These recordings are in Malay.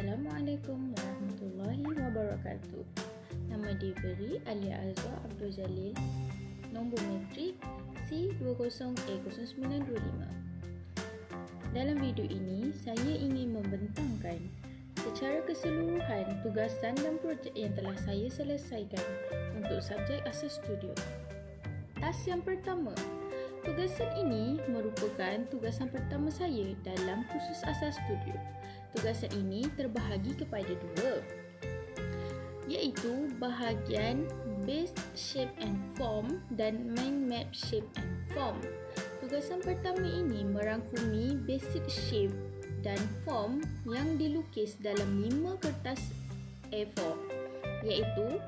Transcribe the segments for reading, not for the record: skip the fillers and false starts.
Assalamualaikum warahmatullahi wabarakatuh. Nama diberi Alia Azwa Abdul Jalil. Nombor metrik C20A0925. Dalam video ini, saya ingin membentangkan secara keseluruhan tugasan dan projek yang telah saya selesaikan untuk subjek asas studio. Task yang pertama. Tugasan ini merupakan tugasan pertama saya dalam kursus asas studio. Tugasan ini terbahagi kepada dua, iaitu bahagian Base Shape and Form dan Mind Map Shape and Form. Tugasan pertama ini merangkumi basic shape dan form yang dilukis dalam 5 kertas A4, iaitu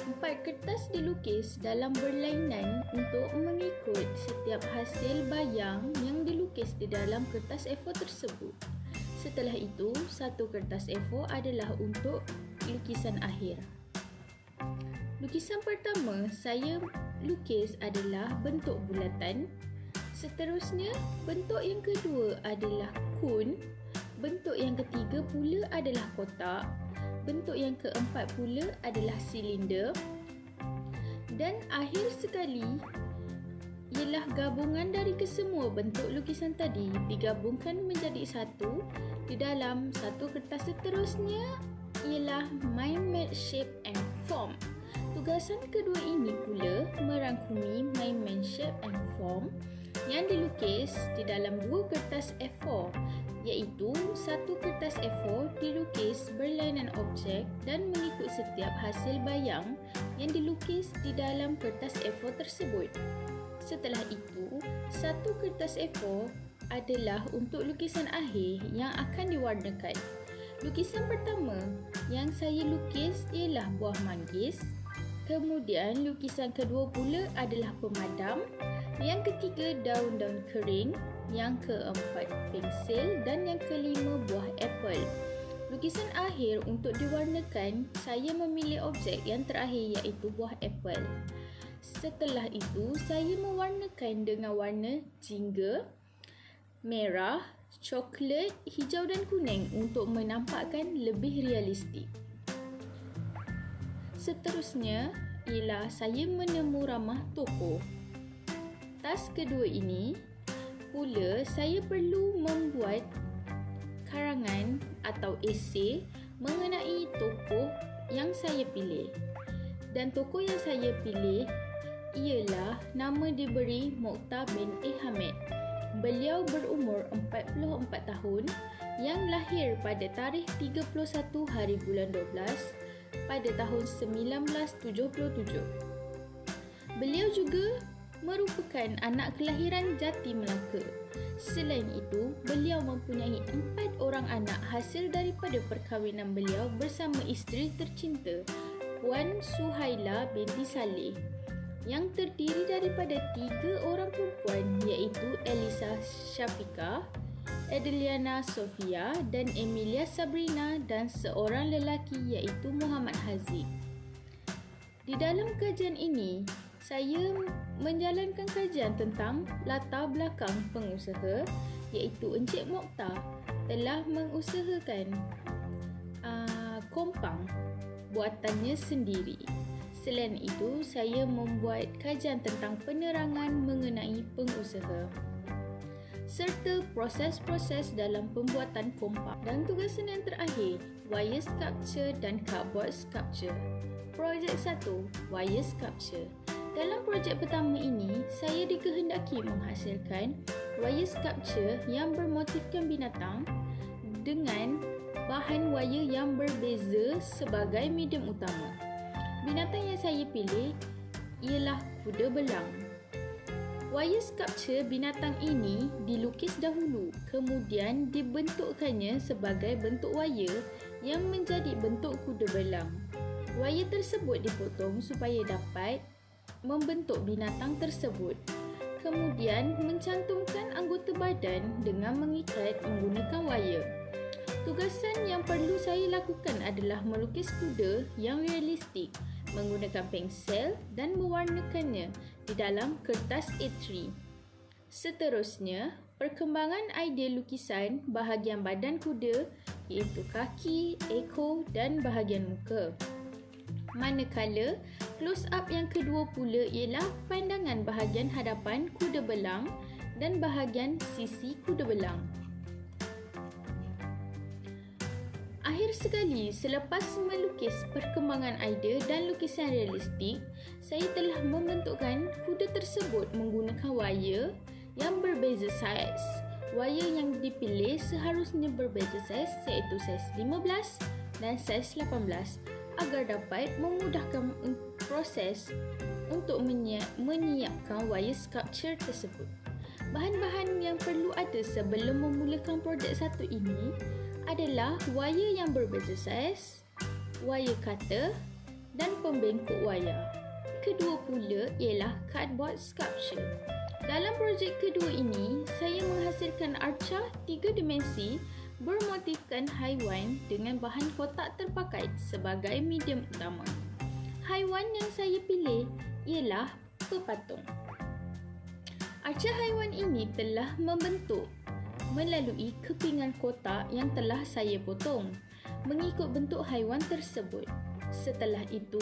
4 kertas dilukis dalam berlainan untuk mengikut setiap hasil bayang yang dilukis di dalam kertas A4 tersebut. Setelah itu, satu kertas A4 adalah untuk lukisan akhir. Lukisan pertama saya lukis adalah bentuk bulatan. Seterusnya, bentuk yang kedua adalah kun. Bentuk yang ketiga pula adalah kotak. Bentuk yang keempat pula adalah silinder. Dan akhir sekali ialah gabungan dari kesemua bentuk lukisan tadi digabungkan menjadi satu di dalam satu kertas. Seterusnya ialah Mind Map Shape and Form. Tugasan kedua ini pula merangkumi Mind Map Shape and Form yang dilukis di dalam 2 kertas A4, iaitu satu kertas A4 dilukis berlainan objek dan mengikut setiap hasil bayang yang dilukis di dalam kertas A4 tersebut. Setelah itu, satu kertas A4 adalah untuk lukisan akhir yang akan diwarnakan. Lukisan pertama yang saya lukis ialah buah manggis. Kemudian lukisan kedua pula adalah pemadam. Yang ketiga daun-daun kering. Yang keempat pensel dan yang kelima buah apple. Lukisan akhir untuk diwarnakan, saya memilih objek yang terakhir iaitu buah apple. Setelah itu, saya mewarnakan dengan warna jingga, merah, coklat, hijau dan kuning untuk menampakkan lebih realistik. Seterusnya ialah saya menemu ramah tokoh. Task kedua ini pula saya perlu membuat karangan atau esei mengenai tokoh yang saya pilih. Dan tokoh yang saya pilih ialah nama diberi Mokhtar bin Hamid. Beliau berumur 44 tahun yang lahir pada tarikh 31 hari bulan 12 pada tahun 1977. Beliau juga merupakan anak kelahiran Jati Melaka. Selain itu, beliau mempunyai 4 orang anak hasil daripada perkahwinan beliau bersama isteri tercinta Puan Suhaila binti Saleh, yang terdiri daripada 3 orang perempuan iaitu Elisa Syafiqah, Adeliana Sofia dan Emilia Sabrina, dan seorang lelaki iaitu Muhammad Haziq. Di dalam kajian ini, saya menjalankan kajian tentang latar belakang pengusaha iaitu Encik Mokhtar telah mengusahakan kompang buatannya sendiri. Selain itu, saya membuat kajian tentang penerangan mengenai pengusaha serta proses-proses dalam pembuatan kompang. Dan tugasan yang terakhir, wire sculpture dan cardboard sculpture. Projek 1, wire sculpture. Dalam projek pertama ini, saya dikehendaki menghasilkan wire sculpture yang bermotifkan binatang dengan bahan wire yang berbeza sebagai medium utama. Binatang yang saya pilih ialah kuda belang. Wire sculpture binatang ini dilukis dahulu, kemudian dibentukkannya sebagai bentuk wire yang menjadi bentuk kuda belang. Wire tersebut dipotong supaya dapat membentuk binatang tersebut. Kemudian mencantumkan anggota badan dengan mengikat menggunakan wire. Tugasan yang perlu saya lakukan adalah melukis kuda yang realistik menggunakan pensel dan mewarnakannya di dalam kertas A3. Seterusnya, perkembangan idea lukisan bahagian badan kuda iaitu kaki, ekor dan bahagian muka. Manakala close-up yang kedua pula ialah pandangan bahagian hadapan kuda belang dan bahagian sisi kuda belang. Akhir sekali, selepas melukis perkembangan idea dan lukisan realistik, saya telah membentukkan kuda tersebut menggunakan wayar yang berbeza saiz. Wayar yang dipilih seharusnya berbeza saiz, iaitu saiz 15 dan saiz 18, agar dapat memudahkan proses untuk menyiapkan wayar sculpture tersebut. Bahan-bahan yang perlu ada sebelum memulakan projek satu ini adalah wayar yang berbeza saiz, wayar cutter dan pembengkok wayar. Kedua pula ialah cardboard sculpture. Dalam projek kedua ini, saya menghasilkan arca 3 dimensi bermotifkan haiwan dengan bahan kotak terpakai sebagai medium utama. Haiwan yang saya pilih ialah pepatung. Arca haiwan ini telah membentuk melalui kepingan kotak yang telah saya potong mengikut bentuk haiwan tersebut. Setelah itu,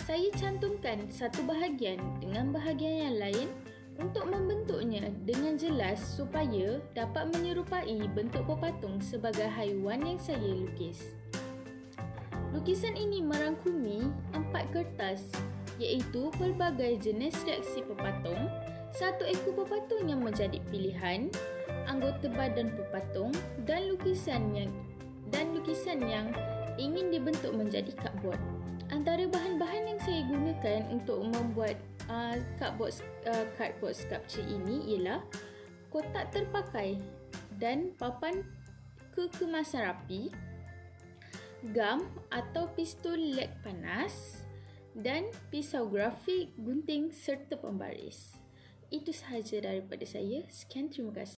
saya cantumkan satu bahagian dengan bahagian yang lain untuk membentuknya dengan jelas supaya dapat menyerupai bentuk pepatung sebagai haiwan yang saya lukis. Lukisan ini merangkumi 4 kertas, iaitu pelbagai jenis reaksi pepatung, satu ekor pepatung yang menjadi pilihan, anggota badan pepatung dan lukisan yang ingin dibentuk menjadi cardboard. Antara bahan-bahan yang saya gunakan untuk membuat cardboard sculpture ini ialah kotak terpakai dan papan kekemasan rapi, gam atau pistol led panas dan pisau grafik, gunting serta pembaris. Itu sahaja daripada saya. Sekian, terima kasih.